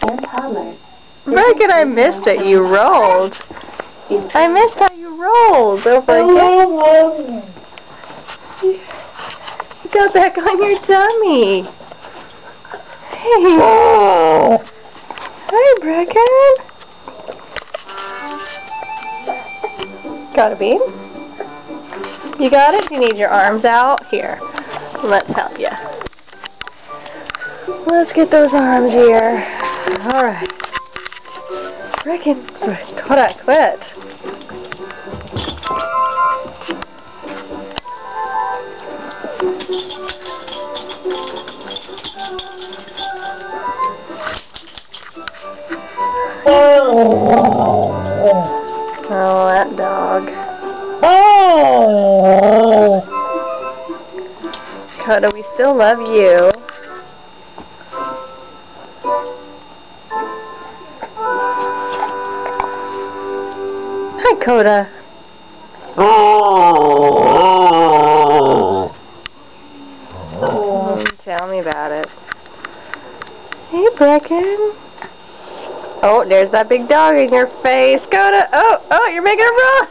and toddlers. Brecken, I missed it. You rolled. I missed how you rolled over again. You got back on your tummy. Hey. Hi, Brecken. Got a bean? You got it? You need your arms out? Here. Let's help you. Let's get those arms here. Alright. Brecken, Koda, quit. Oh, that dog. Koda, we still love you. Hi, Koda. Tell me about it. Hey, Brecken. Oh, there's that big dog in your face. Koda. Oh, you're making a roll.